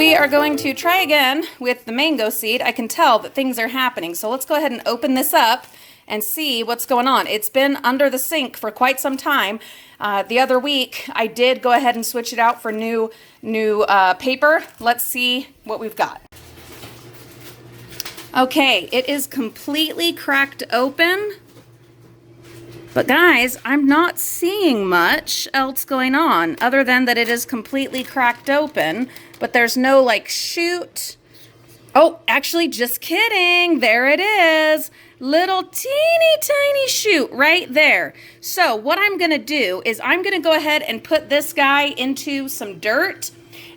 We are going to try again with the mango seed. I can tell that things are happening. So let's go ahead and open this up and see what's going on. It's been under the sink for quite some time. The other week, I did go ahead and switch it out for new paper. Let's see what we've got. Okay, it is completely cracked open. But guys, I'm not seeing much else going on other than that it is completely cracked open, but there's no like shoot. Oh, actually, just kidding. There it is. Little teeny tiny shoot right there. So what I'm gonna do is I'm gonna go ahead and put this guy into some dirt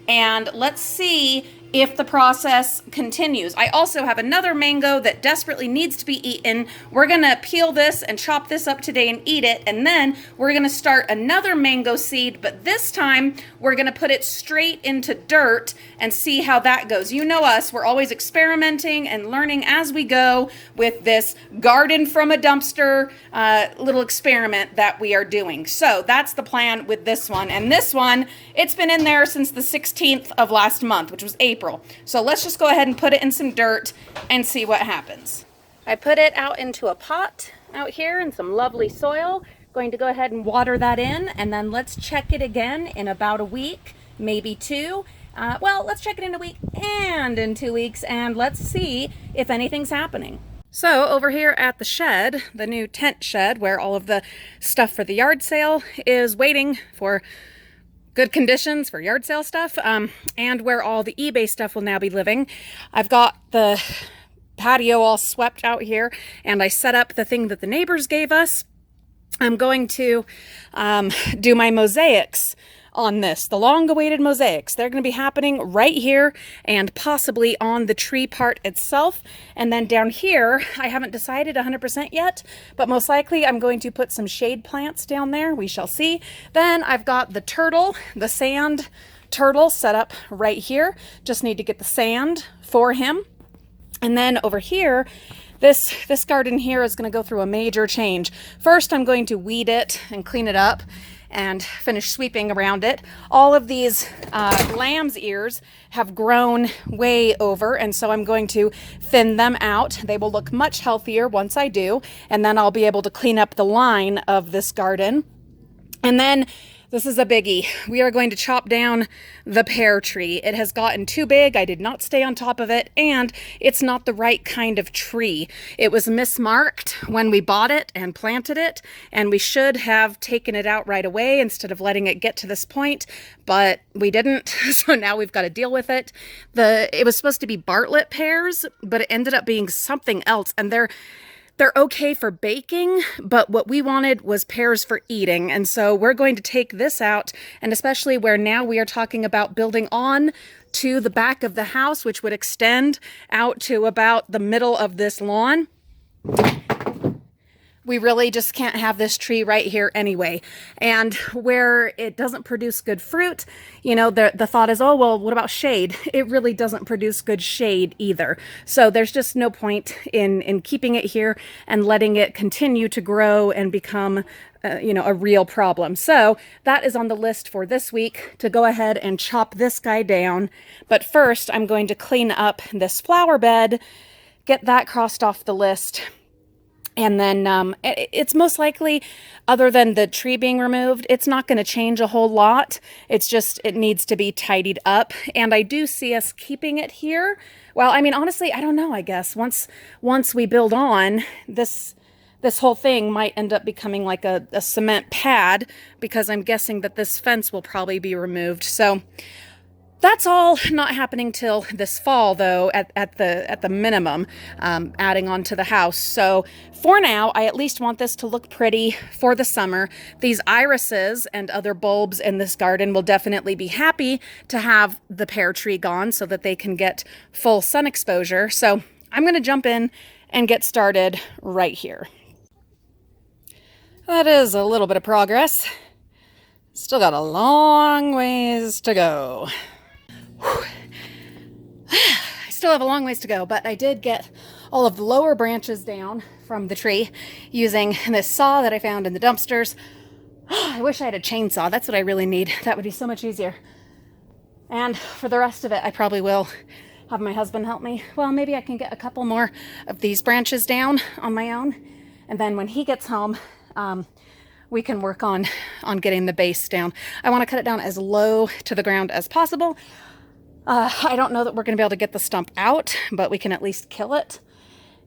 and let's see if the process continues. I also have another mango that desperately needs to be eaten. We're gonna peel this and chop this up today and eat it, and then we're gonna start another mango seed, but this time we're gonna put it straight into dirt and see how that goes. You know us, we're always experimenting and learning as we go with this garden from a dumpster little experiment that we are doing. So that's the plan with this one. And this one, it's been in there since the 16th of last month, which was April. So let's just go ahead and put it in some dirt and see what happens. I put it out into a pot out here in some lovely soil. Going to go ahead and water that in, and then let's check it again in about a week, maybe two. Well, let's check it in a week and in 2 weeks, and let's see if anything's happening. So over here at the shed, the new tent shed where all of the stuff for the yard sale is waiting for good conditions for yard sale stuff, and where all the eBay stuff will now be living. I've got the patio all swept out here, and I set up the thing that the neighbors gave us. I'm going to do my mosaics on this, the long-awaited mosaics. They're going to be happening right here and possibly on the tree part itself. And then down here, I haven't decided 100% yet, but most likely I'm going to put some shade plants down there. We shall see. Then I've got the turtle, the sand turtle set up right here. Just need to get the sand for him. And then over here, this garden here is going to go through a major change. First, I'm going to weed it and clean it up and finish sweeping around it. All of these lamb's ears have grown way over, and so I'm going to thin them out. They will look much healthier once I do, and then I'll be able to clean up the line of this garden. And then this is a biggie. We are going to chop down the pear tree. It has gotten too big. I did not stay on top of it, and it's not the right kind of tree. It was mismarked when we bought it and planted it, and we should have taken it out right away instead of letting it get to this point, but we didn't, so now we've got to deal with it. It was supposed to be Bartlett pears, but it ended up being something else, and they're okay for baking, but what we wanted was pears for eating. And so we're going to take this out, and especially where now we are talking about building on to the back of the house, which would extend out to about the middle of this lawn. We really just can't have this tree right here anyway. And where it doesn't produce good fruit, you know, the thought is, oh, well, what about shade? It really doesn't produce good shade either. So there's just no point in keeping it here and letting it continue to grow and become, you know, a real problem. So that is on the list for this week, to go ahead and chop this guy down. But first, I'm going to clean up this flower bed, get that crossed off the list. And then it's most likely, other than the tree being removed, it's not going to change a whole lot. It's just, it needs to be tidied up. And I do see us keeping it here. Well, I mean, honestly, I don't know, I guess. Once we build on, this whole thing might end up becoming like a cement pad, because I'm guessing that this fence will probably be removed. So that's all not happening till this fall, though, at the minimum, adding on to the house. So for now, I at least want this to look pretty for the summer. These irises and other bulbs in this garden will definitely be happy to have the pear tree gone so that they can get full sun exposure. So I'm going to jump in and get started right here. That is a little bit of progress. Still got a long ways to go. I still have a long ways to go, but I did get all of the lower branches down from the tree using this saw that I found in the dumpsters. I wish I had a chainsaw. That's what I really need. That would be so much easier. And for the rest of it, I probably will have my husband help me. Well, maybe I can get a couple more of these branches down on my own. And then when he gets home, we can work on getting the base down. I want to cut it down as low to the ground as possible. I don't know that we're going to be able to get the stump out, but we can at least kill it.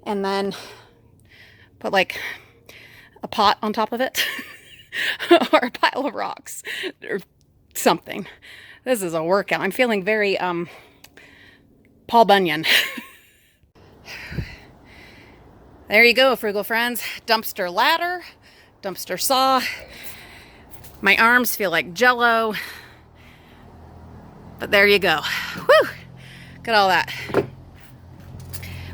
And then put like a pot on top of it or a pile of rocks or something. This is a workout. I'm feeling very Paul Bunyan. There you go, frugal friends. Dumpster ladder, dumpster saw. My arms feel like Jell-O, but there you go. Whew! Look at all that.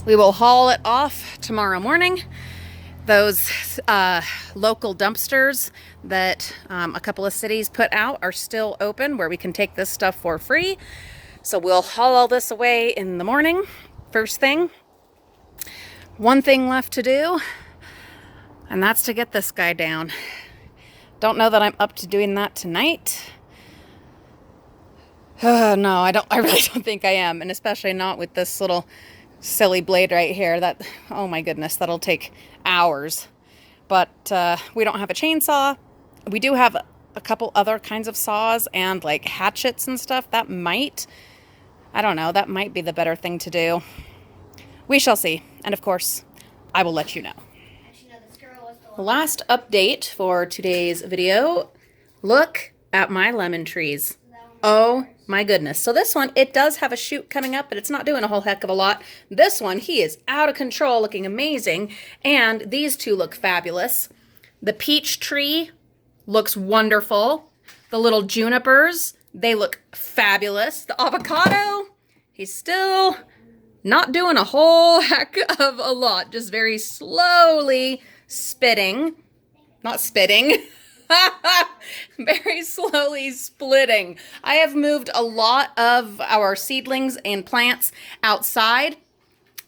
We will haul it off tomorrow morning. Those local dumpsters that a couple of cities put out are still open where we can take this stuff for free. So we'll haul all this away in the morning, first thing. One thing left to do, and that's to get this guy down. Don't know that I'm up to doing that tonight. No, I really don't think I am, and especially not with this little silly blade right here. That, oh my goodness, that'll take hours. But we don't have a chainsaw. We do have a couple other kinds of saws and like hatchets and stuff. That might, I don't know, that might be the better thing to do. We shall see. And of course, I will let you know. The last update for today's video, look at my lemon trees. Oh my goodness. So this one, it does have a shoot coming up, but it's not doing a whole heck of a lot. This one, he is out of control, looking amazing. And these two look fabulous. The peach tree looks wonderful. The little junipers, they look fabulous. The avocado, he's still not doing a whole heck of a lot. Just very slowly spitting. Not spitting. Very slowly splitting. I have moved a lot of our seedlings and plants outside,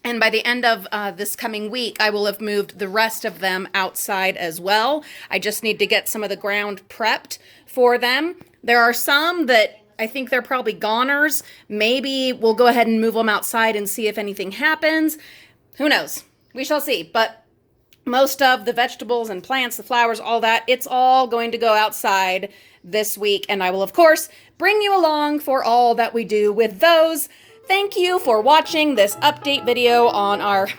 and by the end of this coming week, I will have moved the rest of them outside as well. I just need to get some of the ground prepped for them. There are some that I think they're probably goners. Maybe we'll go ahead and move them outside and see if anything happens. Who knows? We shall see. But most of the vegetables and plants, the flowers, all that, it's all going to go outside this week. And I will, of course, bring you along for all that we do with those. Thank you for watching this update video on our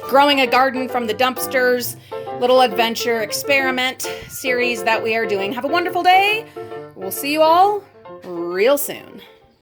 Growing a Garden from the Dumpsters little adventure experiment series that we are doing. Have a wonderful day. We'll see you all real soon.